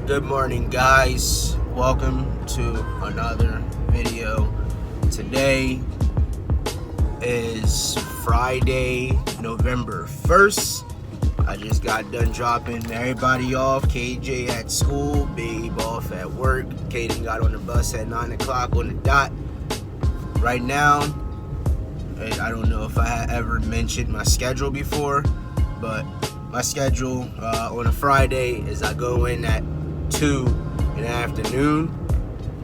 Good morning, guys. Welcome to another video. Today is Friday, November 1st. I just got done dropping everybody off. KJ at school, Babe off at work. Kaden got on the bus at 9 o'clock on the dot. Right now, I don't know if I had ever mentioned my schedule before, but my schedule on a Friday is I go in at 2 in the afternoon.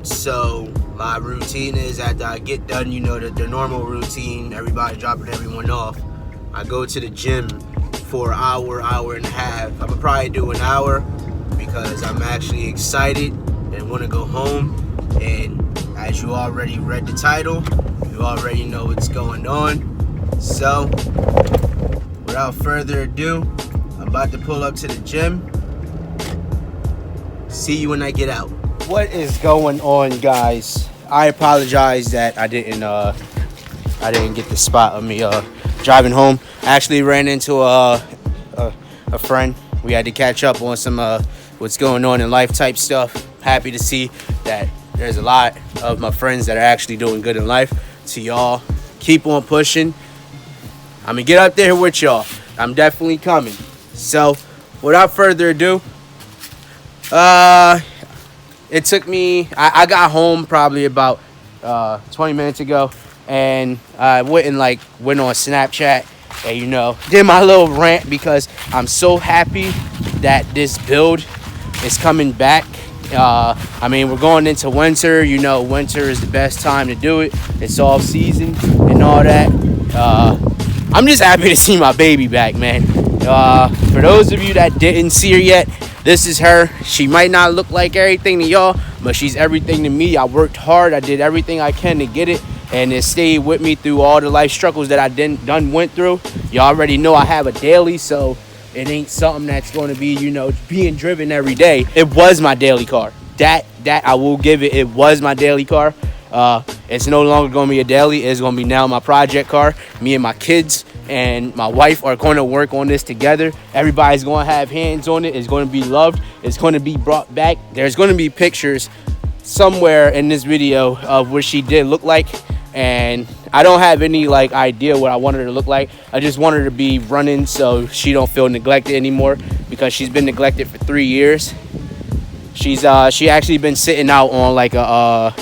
So my routine is after I get done, the normal routine, everybody dropping everyone off, I go to the gym for an hour and a half. I'm gonna probably do an hour because I'm actually excited and want to go home. And as you already read the title, you already know what's going on. So without further ado, I'm about to pull up to the gym. See you when I get out. What is going on, guys? I apologize that I didn't get the spot of me driving home. I actually ran into a friend. We had to catch up on some what's going on in life type stuff. Happy to see that there's a lot of my friends that are actually doing good in life. To y'all, keep on pushing. I'm gonna get up there with y'all. I'm definitely coming. So without further ado, it took me, I got home probably about 20 minutes ago, and I went on Snapchat and did my little rant because I'm so happy that this build is coming back. We're going into winter. Winter is the best time to do it. It's off season and all that. I'm just happy to see my baby back, man. For those of you that didn't see her yet, this is her. She might not look like everything to y'all, but she's everything to me. I worked hard. I did everything I can to get it, and it stayed with me through all the life struggles that I went through. You already know I have a daily, so it ain't something that's going to be, being driven every day. It was my daily car. That I will give it. It was my daily car. It's no longer going to be a daily. It's going to be now my project car. Me and my kids and my wife are going to work on this together. Everybody's going to have hands on it. It's going to be loved. It's going to be brought back. There's going to be pictures somewhere in this video of what she did look like. And I don't have any idea what I want her to look like. I just want her to be running so she don't feel neglected anymore, because she's been neglected for 3 years. She actually been sitting out on a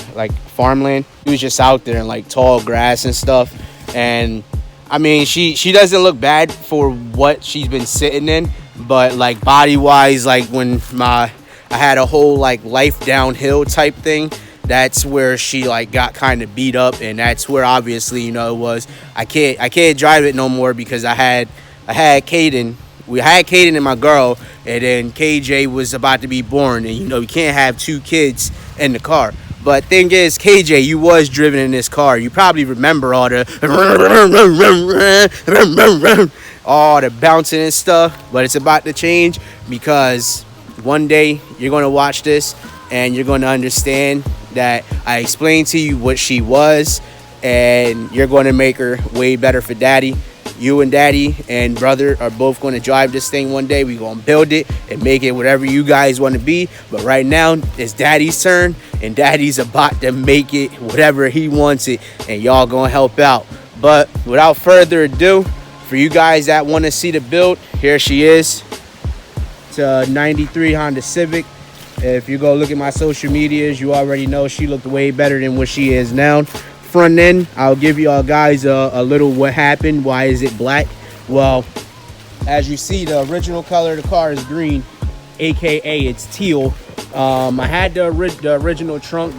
farmland. She was just out there in tall grass and stuff. And I mean, she doesn't look bad for what she's been sitting in, but body wise, when I had a whole life downhill type thing, that's where she got kind of beat up, and that's where obviously it was I can't drive it no more because I had Kaden. We had Kaden and my girl, and then KJ was about to be born, and you can't have two kids in the car. But thing is, KJ, you was driven in this car. You probably remember all the bouncing and stuff. But it's about to change, because one day you're going to watch this and you're going to understand that I explained to you what she was, and you're going to make her way better for daddy. You and daddy and brother are both going to drive this thing one day. We're going to build it and make it whatever you guys want to be. But right now, it's daddy's turn, and daddy's about to make it whatever he wants it, and y'all going to help out. But without further ado, for you guys that want to see the build, here she is. It's a 93 Honda Civic. If you go look at my social medias, you already know she looked way better than what she is now. Front end, I'll give y'all guys a little what happened. Why is it black? Well, as you see, the original color of the car is green, aka it's teal. I had the original trunk.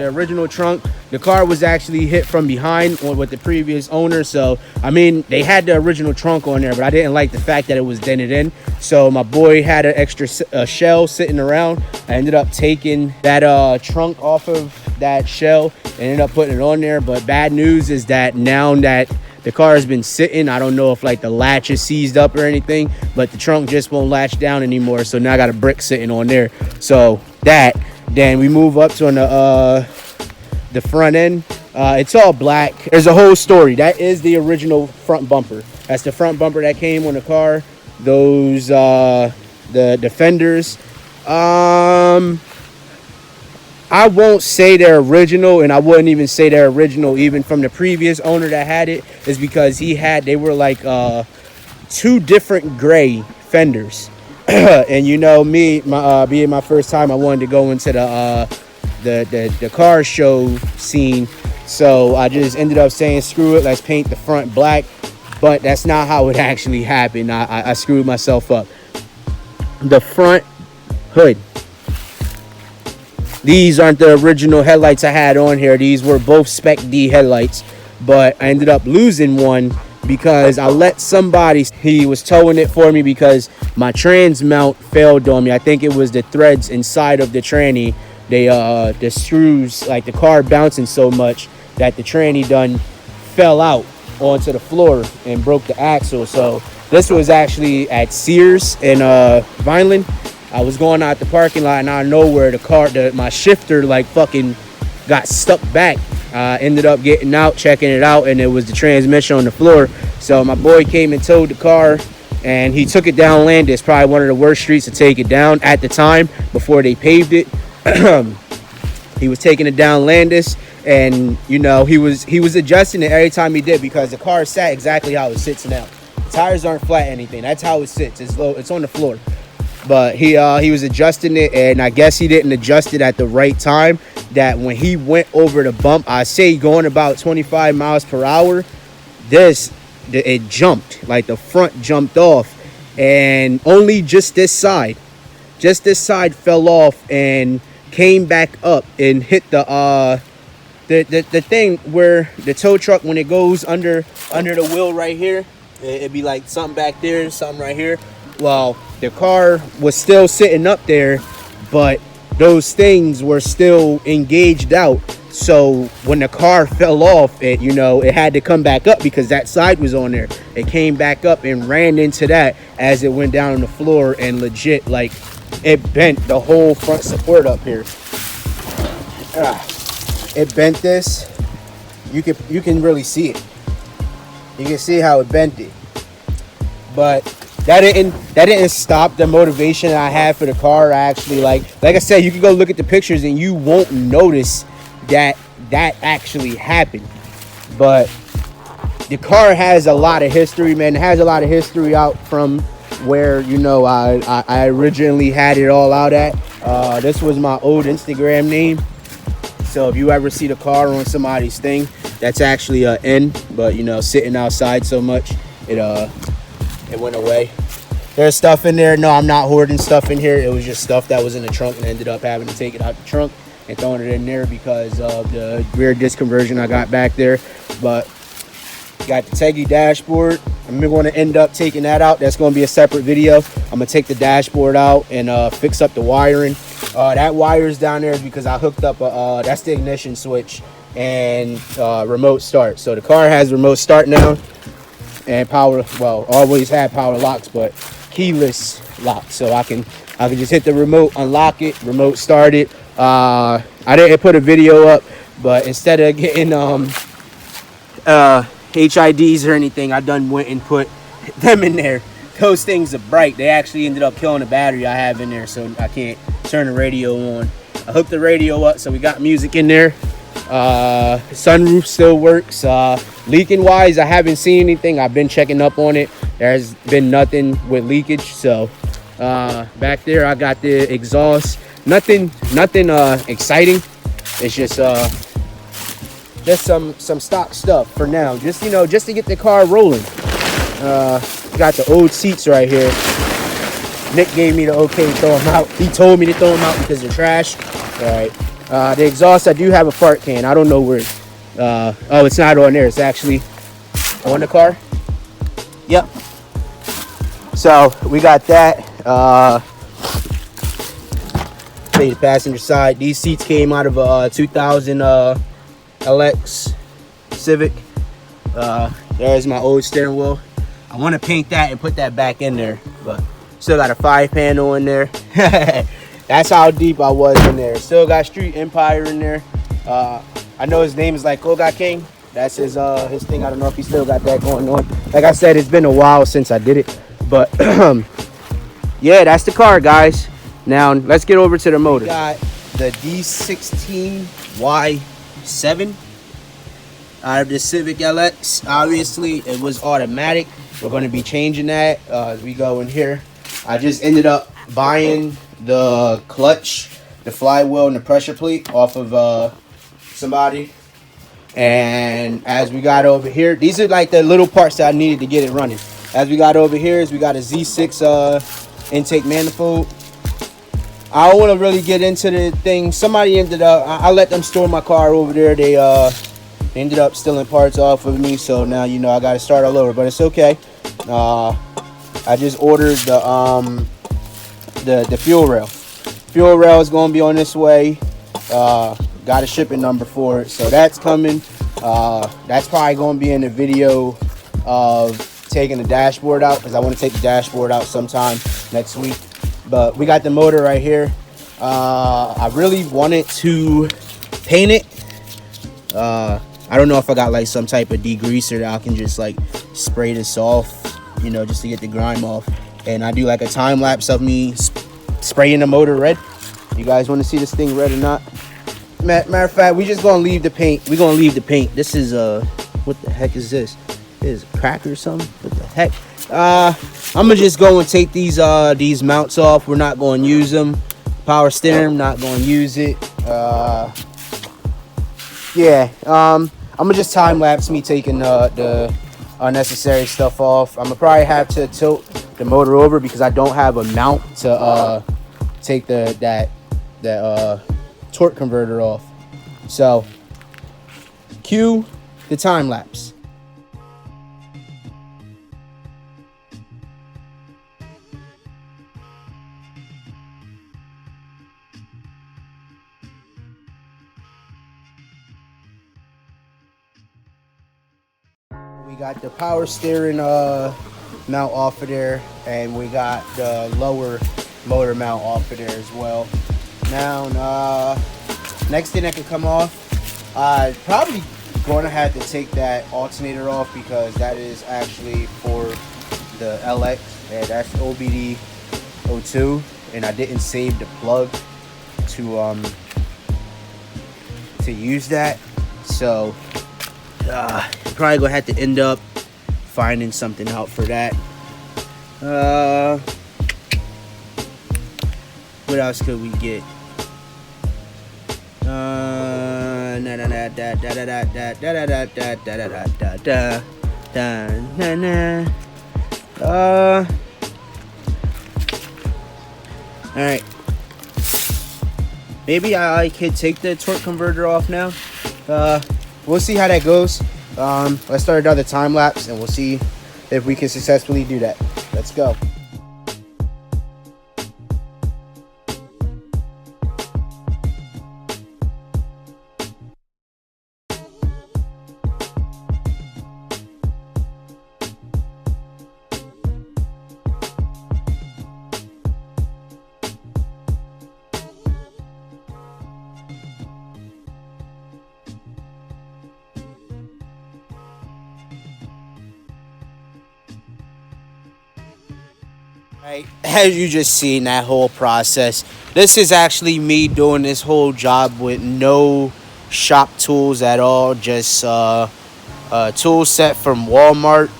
The car was actually hit from behind with the previous owner. So, I mean, they had the original trunk on there, but I didn't like the fact that it was dented in. So my boy had an extra shell sitting around. I ended up taking that trunk off of that shell and ended up putting it on there. But bad news is that now that the car has been sitting, I don't know if the latch is seized up or anything, but the trunk just won't latch down anymore. So now I got a brick sitting on there. So then we move up to the front end. It's all black. There's a whole story. That is the original front bumper. That's the front bumper that came on the car. Those the fenders I won't say they're original, and I wouldn't even say they're original even from the previous owner that had it, is because they were like two different gray fenders. And you know me, being my first time, I wanted to go into the car show scene, so I just ended up saying screw it, let's paint the front black. But that's not how it actually happened. I screwed myself up. The front hood, these aren't the original headlights I had on here. These were both Spec D headlights, but I ended up losing one because I let somebody, he was towing it for me because my trans mount failed on me. I think it was the threads inside of the tranny. The screws, like the car bouncing so much that the tranny done fell out onto the floor and broke the axle. So this was actually at Sears in Vineland. I was going out the parking lot, and out of nowhere my shifter like fucking got stuck back. Ended up getting out, checking it out, and it was the transmission on the floor. So my boy came and towed the car, and he took it down Landis, probably one of the worst streets to take it down at the time before they paved it. He was taking it down Landis, and you know he was adjusting it every time he did, because the car sat exactly how it sits now. The tires aren't flat or anything. That's how it sits. It's low. It's on the floor. But he was adjusting it, and I guess he didn't adjust it at the right time. That when he went over the bump, I say going about 25 miles per hour, it jumped, like the front jumped off, and only just this side fell off and came back up and hit the thing where the tow truck, when it goes under the wheel right here, it'd be like something back there, something right here. Well, the car was still sitting up there, but those things were still engaged out. So when the car fell off, it had to come back up because that side was on there. It came back up and ran into that as it went down on the floor, and legit, like, it bent the whole front support up here. It bent this. You can really see it. You can see how it bent it. But that didn't stop the motivation I had for the car. I actually, like I said, you can go look at the pictures and you won't notice that actually happened. But the car has a lot of history, man. It has a lot of history out from where I originally had it all out at. This was my old Instagram name. So if you ever see the car on somebody's thing, that's actually an N, but sitting outside so much, it went away. There's stuff in there. No, I'm not hoarding stuff in here. It was just stuff that was in the trunk, and I ended up having to take it out the trunk and throwing it in there because of the rear disc conversion I got back there. But got the Teggy dashboard. I'm going to end up taking that out. That's going to be a separate video. I'm going to take the dashboard out and fix up the wiring. That wire's down there because I hooked up that's the ignition switch and remote start. So the car has remote start now and power. Well, always had power locks, but keyless lock. So I can just hit the remote, unlock it, remote start it. I didn't put a video up, but instead of getting HIDs or anything, I done went and put them in there. Those things are bright. They actually ended up killing the battery I have in there, so I can't turn the radio on. I hooked the radio up, so we got music in there. Sunroof still works. Leaking wise, I haven't seen anything. I've been checking up on it. There's been nothing with leakage. So back there I got the exhaust. Nothing exciting. It's just some stock stuff for now, just to get the car rolling. Got the old seats right here. Nick gave me the okay to throw them out. He told me to throw them out because they're trash. All right. The exhaust, I do have a fart can. I don't know where oh, it's not on there. It's actually on the car. Yep. So we got that. The passenger side. These seats came out of a 2000 LX Civic. There's my old steering wheel. I want to paint that and put that back in there, but still got a 5-panel in there. That's how deep I was in there. Still got Street Empire in there. I know his name is like Koga King. That's his thing. I don't know if he still got that going on. Like I said, it's been a while since I did it, but yeah, that's the car, guys. Now let's get over to the motor. We got the D16Y7 out of the Civic LX. Obviously, it was automatic. We're going to be changing that as we go in here. I just ended up buying the clutch, the flywheel, and the pressure plate off of somebody. And as we got over here, these are like the little parts that I needed to get it running. As we got over here, is we got a Z6 intake manifold. I don't want to really get into the thing. Somebody ended up, I let them store my car over there. They ended up stealing parts off of me, so now you know I got to start all over. But it's okay. I just ordered the fuel rail. Fuel rail is going to be on this way. Got a shipping number for it, so that's coming. That's probably going to be in the video of taking the dashboard out, because I want to take the dashboard out sometime next week. But we got the motor right here. I really wanted to paint it. I don't know if I got like some type of degreaser that I can just like spray this off, you know, just to get the grime off. And I do like a time lapse of me spraying the motor red. You guys want to see this thing red or not? Matter of fact, we just gonna leave the paint. We're gonna leave the paint. This is what the heck is this? Is it a crack or something? What the heck? I'm gonna just go and take these mounts off. We're not going to use them. Power steering, not going to use it. Yeah. I'm gonna just time lapse me taking the unnecessary stuff off. I'm gonna probably have to tilt the motor over because I don't have a mount to take that torque converter off. So cue the time lapse. We got the power steering mount off of there, and we got the lower motor mount off of there as well. Now, next thing that can come off, probably going to have to take that alternator off, because that is actually for the LX, and that's OBD02, and I didn't save the plug to use that, so probably gonna have to end up finding something out for that. What else could we get? Alright. Maybe I could take the torque converter off now. We'll see how that goes. Let's start another time lapse and we'll see if we can successfully do that. Let's go. Right, as you just seen that whole process, this is actually me doing this whole job with no shop tools at all, just a tool set from Walmart,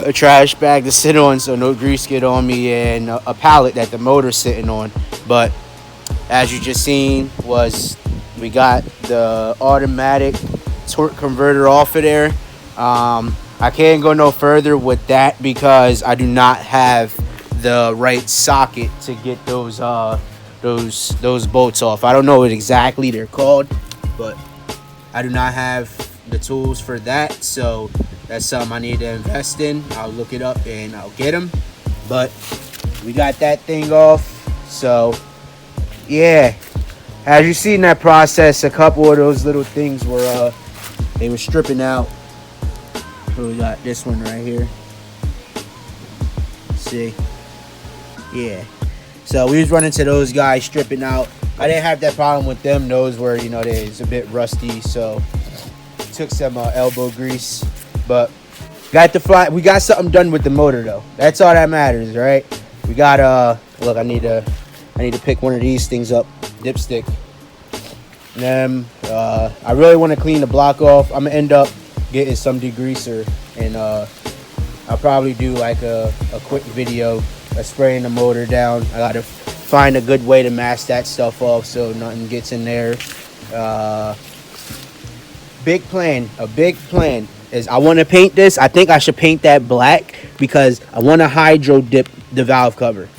a trash bag to sit on so no grease get on me, and a pallet that the motor's sitting on. But as you just seen, was we got the automatic torque converter off of there. I can't go no further with that because I do not have the right socket to get those bolts off. I don't know what exactly they're called, but I do not have the tools for that, so that's something I need to invest in. I'll look it up and I'll get them. But we got that thing off, so yeah. As you see in that process, a couple of those little things were they were stripping out. So we got this one right here. See? Yeah. So we was running to those guys stripping out. I didn't have that problem with them. Those were, you know, it's a bit rusty, so took some elbow grease. But got the fly. We got something done with the motor though. That's all that matters, right? We got look, I need to I need to pick one of these things up, dipstick. And then I really want to clean the block off. I'm gonna end up getting some degreaser, and I'll probably do like a quick video of spraying the motor down. I gotta find a good way to mask that stuff off so nothing gets in there. A big plan is I want to paint this. I think I should paint that black because I want to hydro dip the valve cover.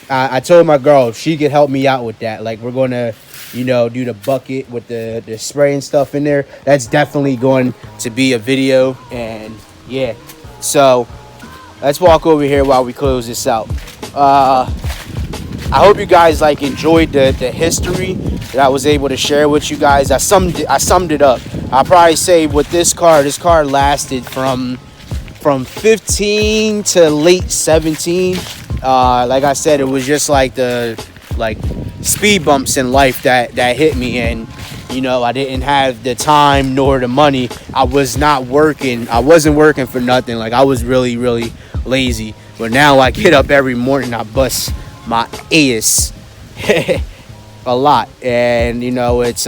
I told my girl if she could help me out with that. Like, we're going to, do the bucket with the spray and stuff in there. That's definitely going to be a video. And yeah, so let's walk over here while we close this out. I hope you guys enjoyed the history that I was able to share with you guys. I summed it up. I'll probably say with this car lasted from 15 to late 17. Like I said, it was just the speed bumps in life that hit me, and I didn't have the time nor the money. I was not working. I wasn't working for nothing. I was really, really lazy. But now I get up every morning, I bust my ass a lot, and it's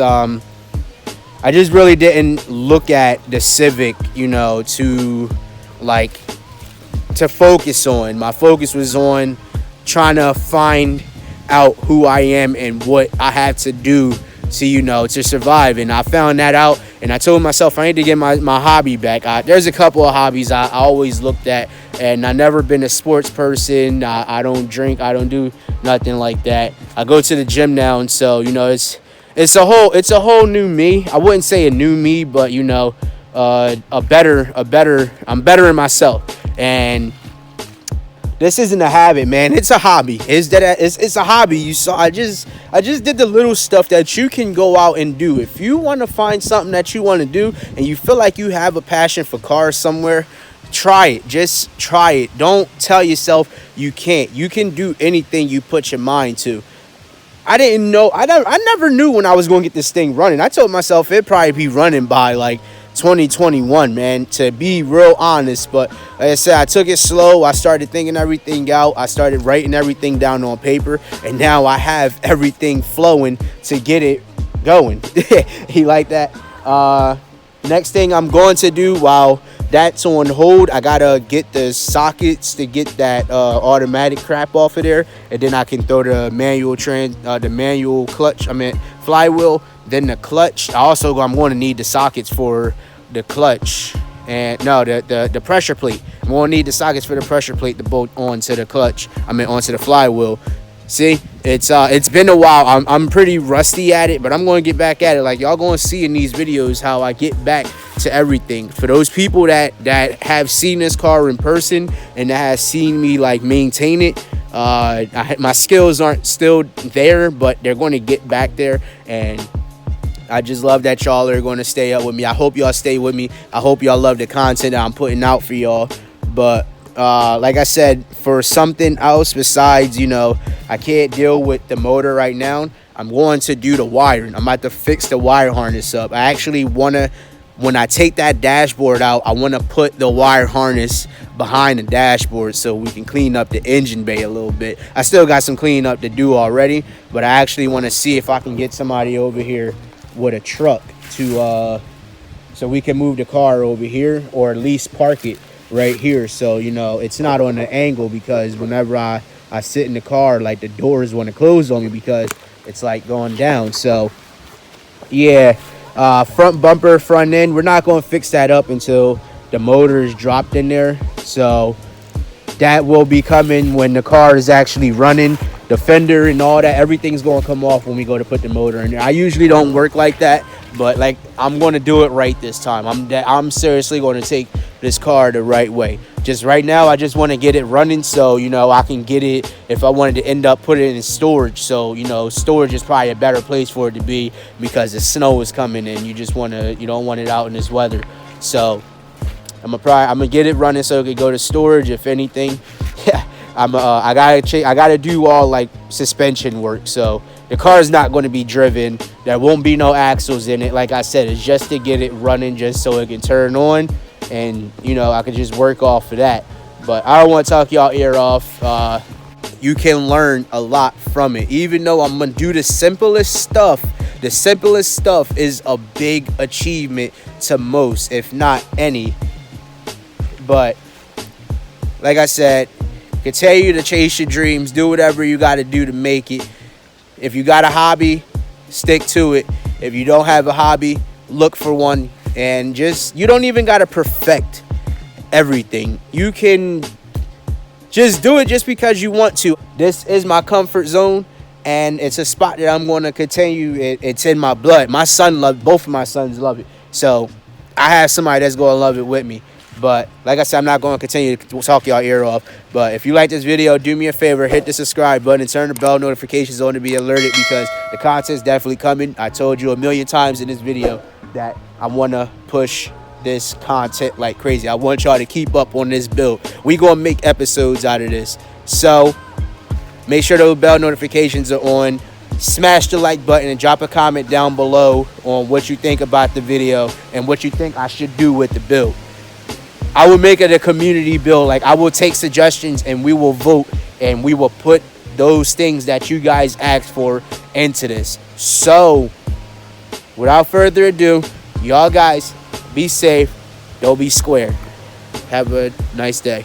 I just really didn't look at the Civic to focus on. My focus was on trying to find out who I am and what I have to do to survive. And I found that out, and I told myself I need to get my hobby back. There's a couple of hobbies I always looked at, and I never been a sports person. I don't drink. I don't do nothing like that. I go to the gym now, and so it's a whole new me. I wouldn't say a new me, but I'm bettering myself. And this isn't a habit, man. It's a hobby. It's a hobby. You saw. I just did the little stuff that you can go out and do. If you want to find something that you want to do and you feel like you have a passion for cars somewhere, try it. Just try it. Don't tell yourself you can't. You can do anything you put your mind to. I didn't know. I never knew when I was going to get this thing running. I told myself it'd probably be running by 2021, man, to be real honest. But like I said, I took it slow. I started thinking everything out. I started writing everything down on paper, and now I have everything flowing to get it going. He like that. Next thing I'm going to do while that's on hold, I gotta get the sockets to get that automatic crap off of there, and then I can throw the manual clutch. Flywheel, then the clutch. I'm going to need the sockets for the clutch, and no, the pressure plate. I'm going to need the sockets for the pressure plate to bolt onto the clutch. Onto the flywheel. See, it's been a while. I'm pretty rusty at it, but I'm going to get back at it. Y'all going to see in these videos how I get back to everything. For those people that have seen this car in person and that have seen me maintain it, my skills aren't still there, but they're going to get back there. And I just love that y'all are going to stay up with me. I hope y'all stay with me. I hope y'all love the content that I'm putting out for y'all. But like I said, for something else besides, I can't deal with the motor right now, I'm going to do the wiring. I'm about to fix the wire harness up. I actually want to, when I take that dashboard out, I want to put the wire harness behind the dashboard so we can clean up the engine bay a little bit. I still got some cleaning up to do already, but I actually want to see if I can get somebody over here with a truck to so we can move the car over here, or at least park it right here, so it's not on the angle, because whenever I sit in the car, the doors want to close on me because it's going down. So yeah, front bumper, front end, we're not going to fix that up until the motor is dropped in there, so that will be coming when the car is actually running. The fender and all that, everything's going to come off when we go to put the motor in there. I usually don't work like that, but I'm going to do it right this time. I'm seriously going to take this car the right way. Just right now, I just want to get it running so I can get it if I wanted to end up putting it in storage. So storage is probably a better place for it to be, because the snow is coming and you don't want it out in this weather. So I'm gonna get it running so it could go to storage. If anything, yeah, I gotta do all suspension work, so the car is not going to be driven. There won't be no axles in it. Like I said, it's just to get it running, just so it can turn on, and I can just work off of that. But I don't want to talk y'all ear off. you can learn a lot from it. Even though I'm gonna do the simplest stuff is a big achievement to most, if not any. But like I said, continue to chase your dreams. Do whatever you got to do to make it. If you got a hobby, stick to it. If you don't have a hobby, look for one. And you don't even got to perfect everything. You can just do it just because you want to. This is my comfort zone, and it's a spot that I'm going to continue. It's in my blood. Both of my sons love it. So I have somebody that's going to love it with me. But like I said, I'm not going to continue to talk y'all ear off. But if you like this video, do me a favor, hit the subscribe button and turn the bell notifications on to be alerted, because the content's definitely coming. I told you a million times in this video that I want to push this content like crazy. I want y'all to keep up on this build. We going to make episodes out of this. So make sure those bell notifications are on. Smash the like button and drop a comment down below on what you think about the video and what you think I should do with the build. I will make it a community build. Like, I will take suggestions and we will vote and we will put those things that you guys asked for into this. So without further ado, y'all guys be safe. Don't be square. Have a nice day.